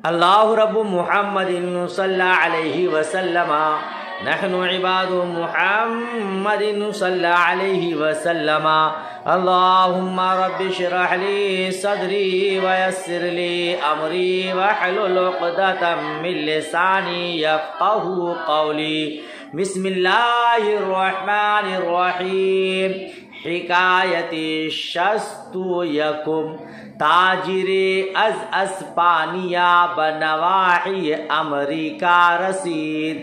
अल्लाहु रब्बु मुहम्मदिन सल्लल्लाहु अलैहि वसल्लम नहनु इबादु मुहम्मदिन सल्लल्लाहु अलैहि वसल्लम अल्लाहुम्मा रब्बि इश्रह ली सदरी व यस्सिर ली अमरी वहलुल उक़दतम मिन लिसानी यफ़क़हू क़ौली। बिस्मिल्लाहिर रहमानिर रहीम। हिकायती शस्तु यकुम ताजिरे अज अस्पानिया बनवाही अमरीका रसीद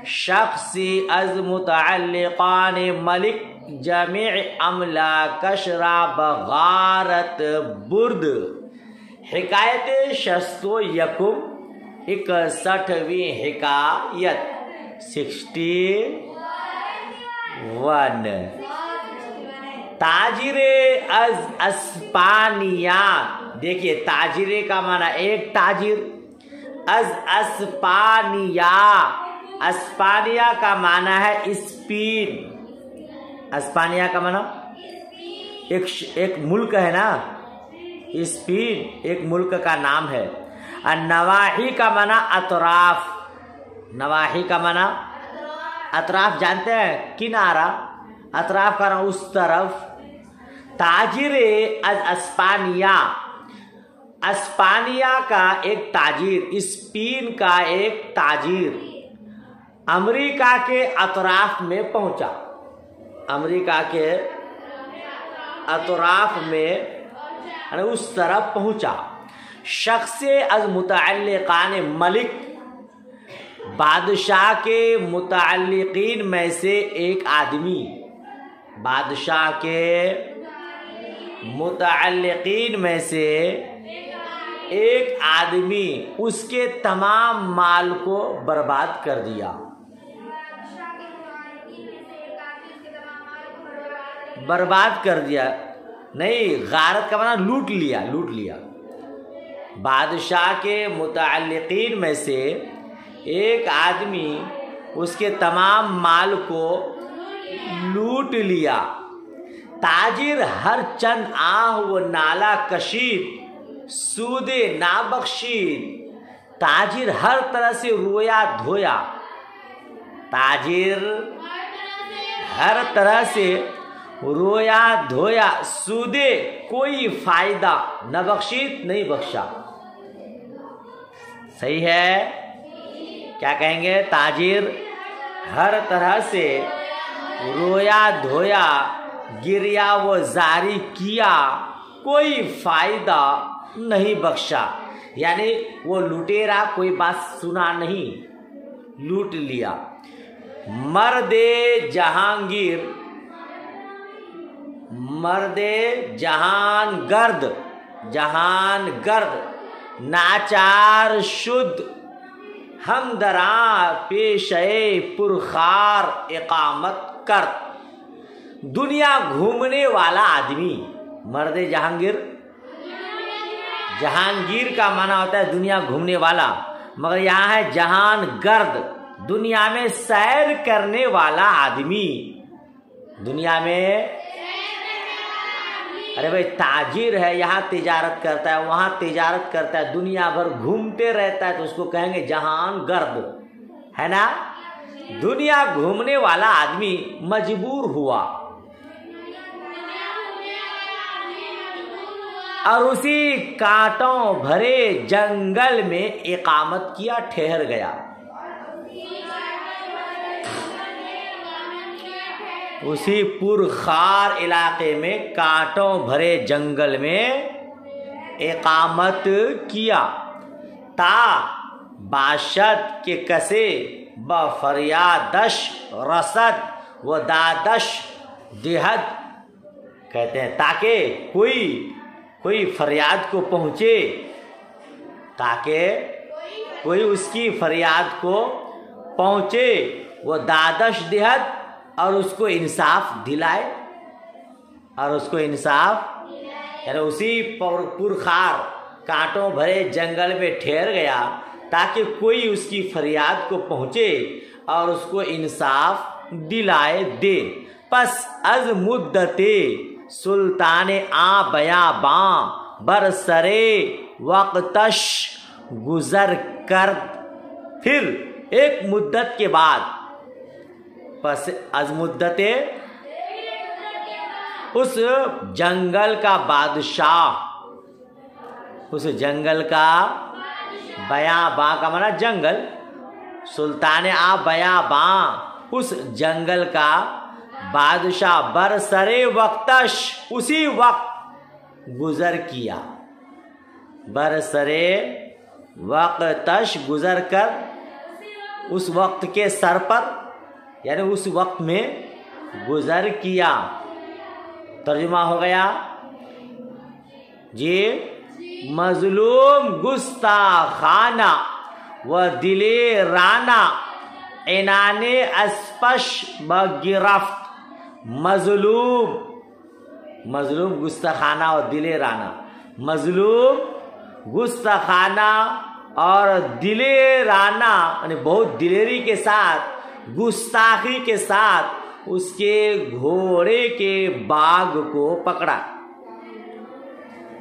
शख्सी अज मुतअल्लिक़ान मलिक जमी अमला कशरा बगारत बुर्द। हिकायत शस्तो यकुम 61वीं हिकायत 61। ताजिरे अज अस्पानिया। देखिए ताजिरे का माना एक ताजिर, अज अस्पानिया, अस्पानिया का माना है स्पेन। अस्पानिया का माना एक मुल्क है ना, स्पेन एक मुल्क का नाम है। और नवाही का माना अतराफ। नवाही का माना अतराफ, जानते हैं किनारा, अतराफ का नाम उस तरफ। ताजिरे अज अस्पानिया, अस्पानिया का एक ताजिर, स्पेन का एक ताजिर अमेरिका के अतराफ में पहुंचा। अमेरिका के अतराफ में उस तरफ पहुंचा। शख्से अज मुतअल्लिक़ान मलिक, बादशाह के मुतअल्लिक़ीन में से एक आदमी, बादशाह के मुतअल्लिक़ीन में से एक आदमी उसके तमाम माल को बर्बाद कर दिया। बर्बाद कर दिया नहीं, गारत का माना लूट लिया, लूट लिया। बादशाह के मुतअल्लिक़ीन में से एक आदमी उसके तमाम माल को लूट लिया। ताजिर हर चंद आह व नाला कशीद सूदे ना बख्शीद। ताजिर हर तरह से रोया धोया, ताजिर हर तरह से रोया धोया, सूदे कोई फायदा न बख्शीद, नहीं बख्शा। सही है, क्या कहेंगे? ताजिर हर तरह से रोया धोया, गिरिया वो जारी किया, कोई फायदा नहीं बख्शा। यानी वो लुटेरा कोई बात सुना नहीं, लूट लिया। मर्दे जहांगीर, मर्दे जहान गर्द, जहान गर्द नाचार शुद्ध हमदरा पेशे पुरखार इकामत कर। दुनिया घूमने वाला आदमी, मर्दे जहांगीर, जहांगीर का माना होता है दुनिया घूमने वाला, मगर यहाँ है जहान गर्द, दुनिया में सैर करने वाला आदमी। दुनिया में, अरे भाई ताजिर है, यहाँ तिजारत करता है, वहाँ तिजारत करता है, दुनिया भर घूमते रहता है, तो उसको कहेंगे जहान गर्द, है ना। दुनिया घूमने वाला आदमी मजबूर हुआ और उसी कांटों भरे जंगल में इकामत किया, ठहर गया। उसी पुरखार इलाके में कांटों भरे जंगल में इकामत किया। ता बाशत के कसे बफरियादश रसद व दादश देहद, कहते हैं ताकि कोई फरियाद को पहुँचे, ताकि कोई उसकी फरियाद को पहुँचे, वो दादश देहद, और उसको इंसाफ दिलाए, और उसको इंसाफ, यानी उसी पुरखार कांटों भरे जंगल में ठहर गया ताकि कोई उसकी फरियाद को पहुँचे और उसको इंसाफ दिलाए दे। पस अज मुद्दते सुल्तान आ बयाबां बरसरे वक्तश गुजर कर फिर एक मुद्दत के बाद पस अज मुद्दते उस जंगल का बादशाह, उस जंगल का बयाबां का माना जंगल, सुल्तान आ बयाबां उस जंगल का बादशाह बरसरे वक्तश उसी वक्त गुजर किया, बरसरे वक्तश गुजर कर उस वक्त के सर पर यानी उस वक्त में गुजर किया। तर्जुमा हो गया जी, मजलूम गुस्ताखाना व दिले राना इनाने अस्पश बगिरफ्त। मजलूम, मजलूम गुस्ताखाना और दिले राना, मजलूम गुस्ताखाना और दिले राना यानी बहुत दिलेरी के साथ, गुस्ताखी के साथ उसके घोड़े के बाग को पकड़ा।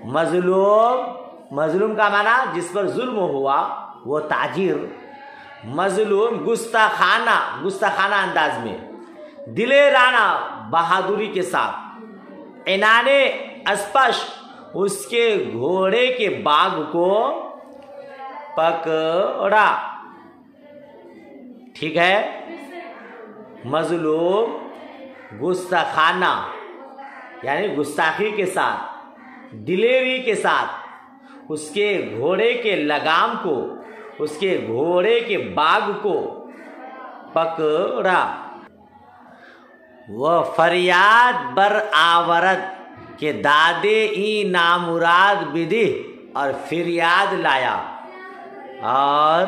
मजलूम, मजलूम का माना जिस पर जुल्म हुआ वो ताजिर, मजलूम गुस्ताखाना, गुस्ताखाना अंदाज में, दिले राना बहादुरी के साथ, इनाने अस्पश उसके घोड़े के बाग को पकड़ा। ठीक है, मजलूम गुस्ताखाना यानी गुस्ताखी के साथ, दिलेरी के साथ उसके घोड़े के लगाम को, उसके घोड़े के बाग को पकड़ा। वह फरियाद बर आवरत के दादे ई नामुराद विधि और फिरियाद लाया और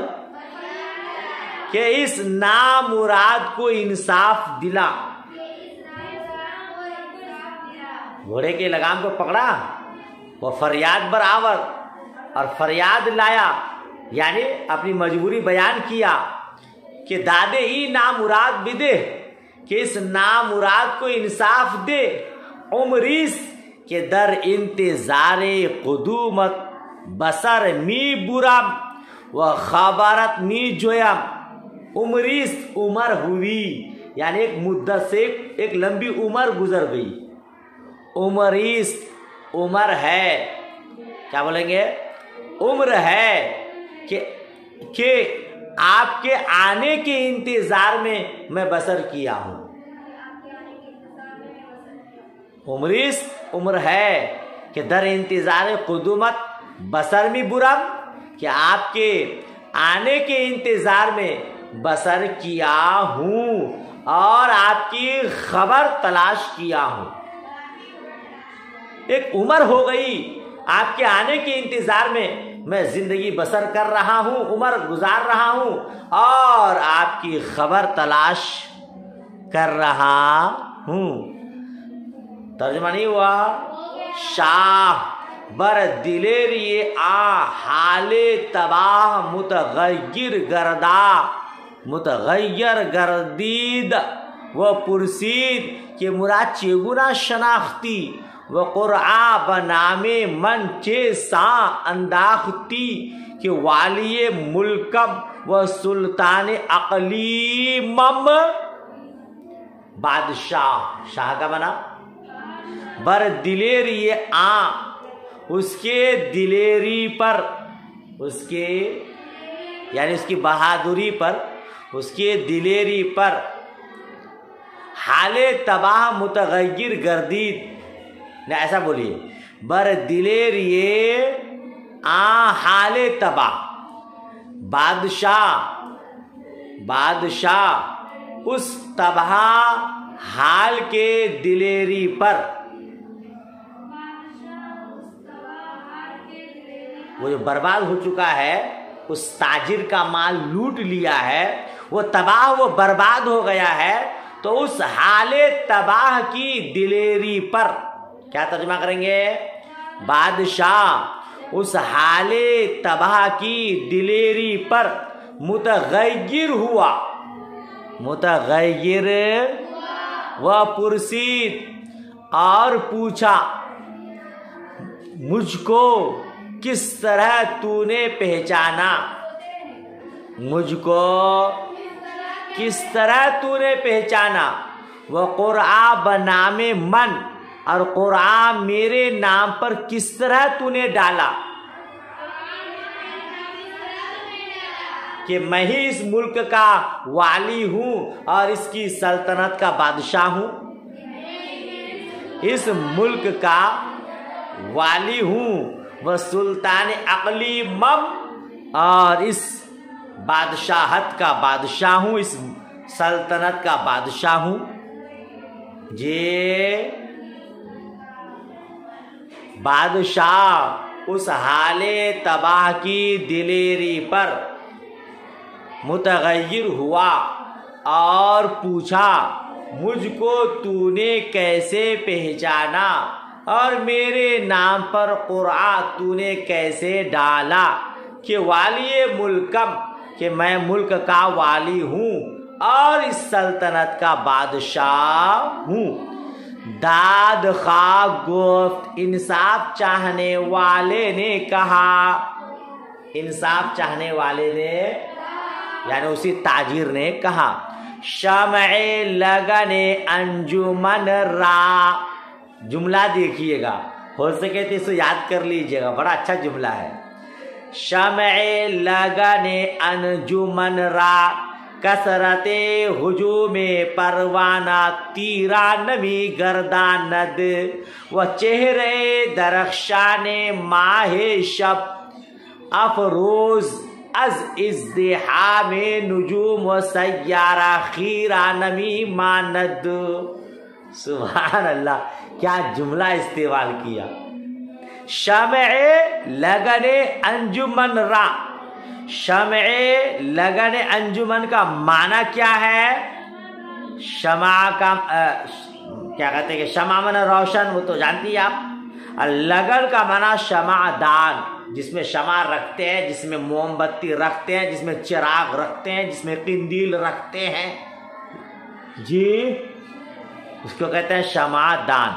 कि इस नामुराद को इंसाफ दिला। घोड़े के लगाम को पकड़ा, वह फरियाद बर आवर और फरियाद लाया यानी अपनी मजबूरी बयान किया कि दादे ही नामुराद विदे कि इस नामुराद को इंसाफ दे। उमरीस के दर इंतजारे कुदूमत बसर मी बुराम व खबरत मी जोयम। उमरीस उमर हुई यानी एक मुद्दत से एक लंबी उम्र गुजर गई। उमरीस उम्र है, क्या बोलेंगे, उम्र है कि आपके आने के इंतजार में मैं बसर किया हूं। उमरीस उम्र है कि दर इंतजार कुदूमत बसर में बुरम कि आपके आने के इंतजार में बसर किया हूं और आपकी खबर तलाश किया हूं। एक उम्र हो गई, आपके आने के इंतजार में मैं जिंदगी बसर कर रहा हूं, उम्र गुजार रहा हूं और आपकी खबर तलाश कर रहा हूं। तर्जुमा नहीं हुआ। शाह बर दिलेरिए आ हाले तबाह मुतगय्यर गर्दा मुतगय्यर गर्दीद व पुरसीद के मुराद चेगुना शनाख्ती व क़ुरआ बनामे मन चे सा अंदाख्ती के वालिये मुल्कम व सुल्तान अक़लीमम। बादशाह, शाह का बना बर दिलेरी आ उसके दिलेरी पर, उसके यानी उसकी बहादुरी पर, उसके दिलेरी पर हाले तबाह मुतगय्यर गर्दीद ने ऐसा बोलिए, बर दिलेरिए आ हाले तबाह। बादशाह, बादशाह उस तबाह हाल के दिलेरी पर, वो जो बर्बाद हो चुका है, उस ताजिर का माल लूट लिया है, वो तबाह, वो बर्बाद हो गया है, तो उस हाले तबाह की दिलेरी पर क्या तर्जुमा करेंगे? बादशाह उस हाले तबाह की दिलेरी पर मुतगय्यर हुआ, मुतगय्यर व पुरसीद और पूछा, मुझको किस तरह तूने पहचाना, मुझको किस तरह तूने पहचाना। वह क़ुरआ बनामे मन, और क़ुरआ मेरे नाम पर किस तरह तूने डाला कि मैं ही इस मुल्क का वाली हूँ और इसकी सल्तनत का बादशाह हूँ। इस मुल्क का वाली हूँ, वह सुल्तान अक़ली मम, और इस बादशाहत का बादशाह हूँ, इस सल्तनत का बादशाह हूँ। ये बादशाह उस हाले तबाह की दिलेरी पर मुतगय्यर हुआ और पूछा, मुझको तूने कैसे पहचाना और मेरे नाम पर क़ुरआ तूने कैसे डाला कि वाली मुल्कम, कि मैं मुल्क का वाली हूँ और इस सल्तनत का बादशाह हूँ। दाद खा गुफ्त, इंसाफ चाहने वाले ने कहा, इंसाफ चाहने वाले ने यानी उसी ताजिर ने कहा, शमए लगने अंजुमन रा। जुमला देखिएगा, हो सके तो इसे याद कर लीजिएगा, बड़ा अच्छा जुमला है। शमए लगने अंजुमन रा, कसरते हुजूमे परवाना, तीरा नमी गर्दानद, व चेहरे दरख्शाने माहे शब, अफरोज अज इज़्दिहा में नुजूम व सय्यारा, खीरा नमी मानद। सुभान अल्लाह, क्या जुमला इस्तेमाल किया। शमए लगने अंजुमन रा, शमए लगने अंजुमन का माना क्या है। शमा का क्या कहते हैं कि शमा माना रोशन, वो तो जानती है आप। और लगन का माना शमादान, जिसमें शमा रखते हैं, जिसमें मोमबत्ती रखते हैं, जिसमें चिराग रखते हैं, जिसमें किंदील रखते हैं जी, उसको कहते हैं शमादान।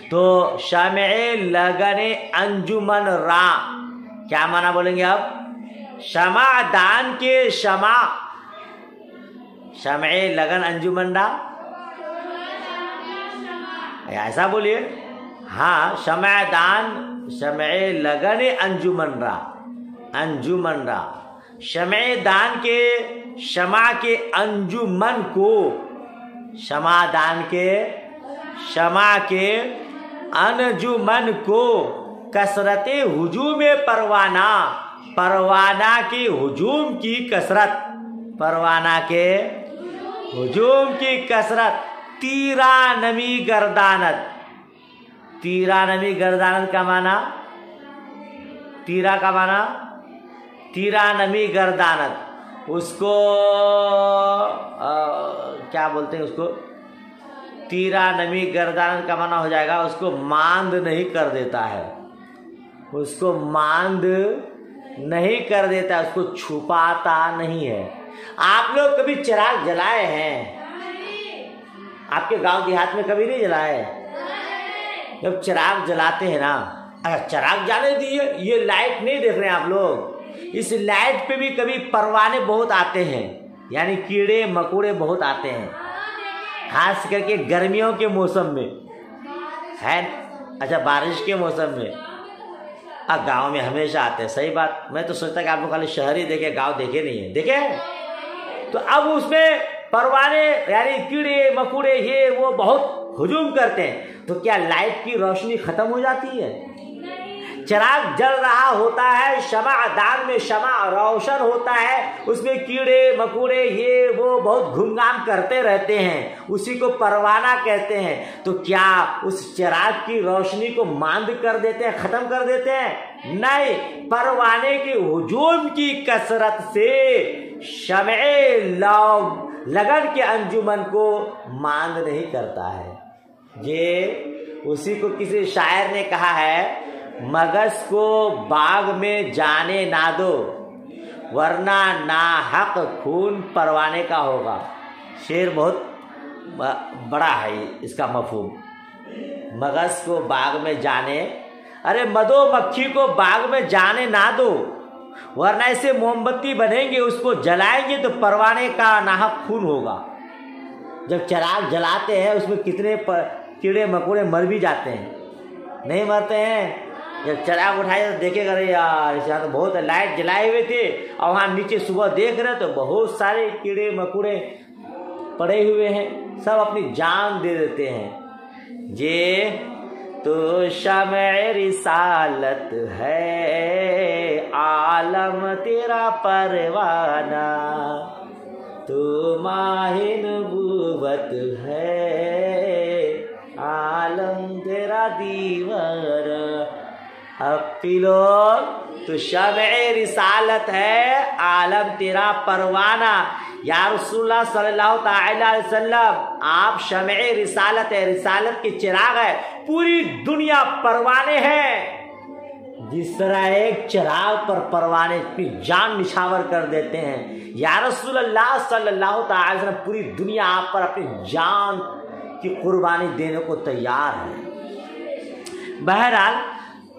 तो शमए लगने अंजुमन रा क्या माना बोलेंगे अब। शमादान के शमा, शमए लगन अंजुमन रा, ऐसा बोलिए। हाँ, शमादान शमए लगने अंजुमन रा, अंजुमन रा। शमए दान के शमा के अंजुमन को, शमादान के शमा के अंजुमन को, कसरते हुजूम परवाना, परवाना के हुजूम की कसरत, परवाना के हुजूम की कसरत, तीरा नमी गर्दानत। तीरा नमी गर्दानत का माना, तीरा का माना तीरा नमी गर्दानत, उसको क्या बोलते हैं उसको, तीरा नमी गर्दानत का माना हो जाएगा, उसको मांद नहीं कर देता है, उसको मांद नहीं कर देता, उसको छुपाता नहीं है। आप लोग कभी चिराग जलाए हैं? आपके गांव देहात में कभी नहीं जलाए? जब चिराग जलाते हैं ना, अगर चिराग जाने दिए, ये लाइट नहीं देख रहे हैं आप लोग, इस लाइट पे भी कभी परवाने बहुत आते हैं, यानी कीड़े मकोड़े बहुत आते हैं, खास करके गर्मियों के मौसम में है। अच्छा, बारिश के मौसम में गांव में हमेशा आते हैं। सही बात, मैं तो सोचता कि आप लोग खाली शहर ही देखे, गांव देखे नहीं है। देखे तो अब उसमें परवाने यानी कीड़े मकोड़े ये वो बहुत हुजूम करते हैं, तो क्या लाइट की रोशनी खत्म हो जाती है? चिराग जल रहा होता है, शमादान में शमा रोशन होता है, उसमें कीड़े मकोड़े ये वो बहुत घूमघाम करते रहते हैं, उसी को परवाना कहते हैं। तो क्या उस चिराग की रोशनी को मांद कर देते हैं, खत्म कर देते हैं? नहीं, परवाने के हुजूम की कसरत से शमए लगन के अंजुमन को मांद नहीं करता है। ये उसी को किसी शायर ने कहा है, मगस को बाग में जाने ना दो, वरना नाहक खून परवाने का होगा। शेर बहुत बड़ा है इसका मफहूम। मगस को बाग में जाने, अरे मधुमक्खी को बाग में जाने ना दो, वरना ऐसे मोमबत्ती बनेंगे, उसको जलाएंगे तो परवाने का नाहक खून होगा। जब चिराग जलाते हैं उसमें कितने कीड़े मकोड़े मर भी जाते हैं, नहीं मरते हैं। जब चिराग उठाए तो देखेगा अरे यार यहाँ तो बहुत लाइट जलाए हुए थे, और वहाँ नीचे सुबह देख रहे तो बहुत सारे कीड़े मकोड़े पड़े हुए हैं, सब अपनी जान दे देते हैं। ये तो शम्ए रिसालत है, आलम तेरा परवाना, तो माहे नबूवत है, आलम तेरा दीवाना। अब पिलो तो शम्ए रिसालत है, आलम तेरा परवाना। या रसूलुल्लाह सल्लल्लाहु अलैहि वसल्लम, आप शम्ए रिसालत है, रिसालत के चिराग है, पूरी दुनिया परवाने हैं। जिस तरह एक चिराग पर परवाने की जान निछावर कर देते हैं, या रसूलुल्लाह सल्लल्लाहु अलैहि वसल्लम पूरी दुनिया आप पर अपनी जान की कुर्बानी देने को तैयार है। बहरहाल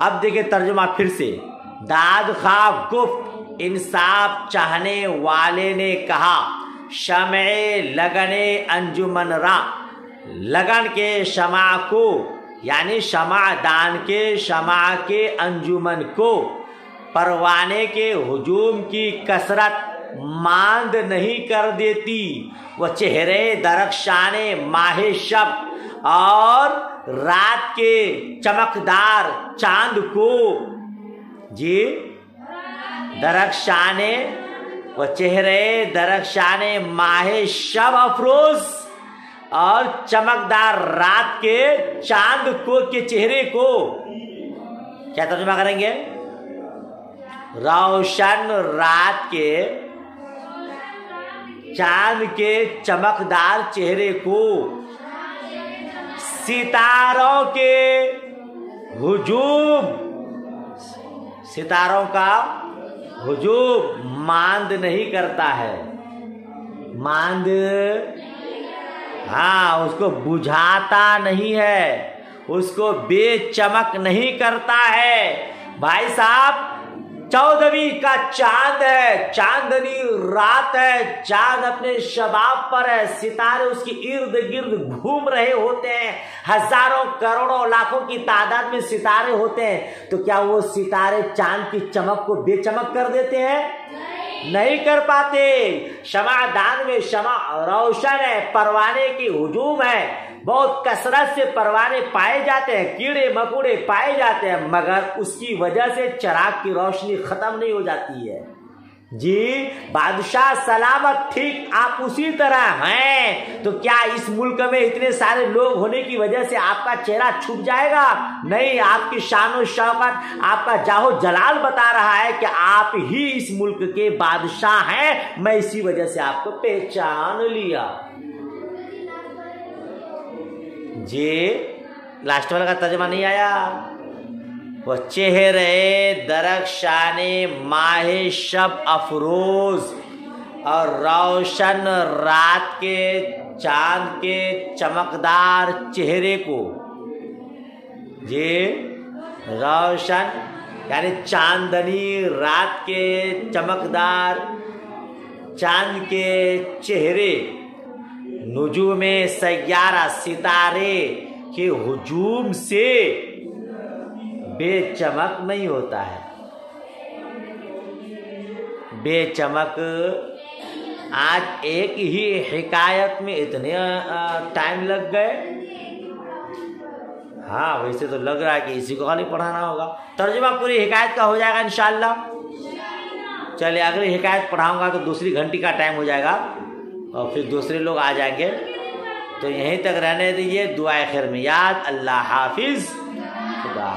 अब देखिए तर्जुमा फिर से। दाद खा गुफ्त इंसाफ चाहने वाले ने कहा, शम्ए लगने अंजुमन रा, लगन के शमा को यानी शमा दान के शमा के अंजुमन को, परवाने के हुजूम की कसरत मांद नहीं कर देती। वह चेहरे दरख्शाने माहे शब और रात के चमकदार चांद को, जी दरख्शाने, वह चेहरे दरख्शाने माहे शब अफरोज और चमकदार रात के चांद को के चेहरे को। क्या तर्जुमा करेंगे? रोशन रात के चांद के चमकदार चेहरे को, सितारों के हुजूम, सितारों का हुजूम मांद नहीं करता है। मांद, हाँ, उसको बुझाता नहीं है, उसको बेचमक नहीं करता है। भाई साहब 14वीं का चांद है, चांदनी रात है, चांद अपने शबाब पर है, सितारे उसके इर्द गिर्द घूम रहे होते हैं, हजारों करोड़ों लाखों की तादाद में सितारे होते हैं, तो क्या वो सितारे चांद की चमक को बेचमक कर देते हैं? नहीं कर पाते। शमादान में शमा रोशन है, परवाने की हुजूम है, बहुत कसरत से परवाने पाए जाते हैं, कीड़े मकोड़े पाए जाते हैं, मगर उसकी वजह से चिराग की रोशनी खत्म नहीं हो जाती है। जी बादशाह सलामत, ठीक आप उसी तरह हैं। तो क्या इस मुल्क में इतने सारे लोग होने की वजह से आपका चेहरा छुप जाएगा? नहीं, आपकी शान शौकत, आपका जाहो जलाल बता रहा है कि आप ही इस मुल्क के बादशाह हैं। मैं इसी वजह से आपको पहचान लिया। जी लास्ट वाला का तर्जुमा नहीं आया। वो चेहरे दरख्शाने माहे शब अफरोज और रोशन रात के चांद के चमकदार चेहरे को, ये रोशन यानी चांदनी रात के चमकदार चांद के चेहरे, नुजूमे सैयारा सितारे के हुजूम से बेचमक नहीं होता है। बेचमक आज एक ही हिकायत में इतने टाइम लग गए। हाँ वैसे तो लग रहा है कि इसी को खाली पढ़ाना होगा। तर्जुमा पूरी हिकायत का हो जाएगा इंशाल्लाह। चलिए अगली हिकायत पढ़ाऊंगा तो दूसरी घंटी का टाइम हो जाएगा और फिर दूसरे लोग आ जाएंगे, तो यहीं तक रहने दीजिए। दुआ खैर में याद। अल्लाह हाफिज। खुदा।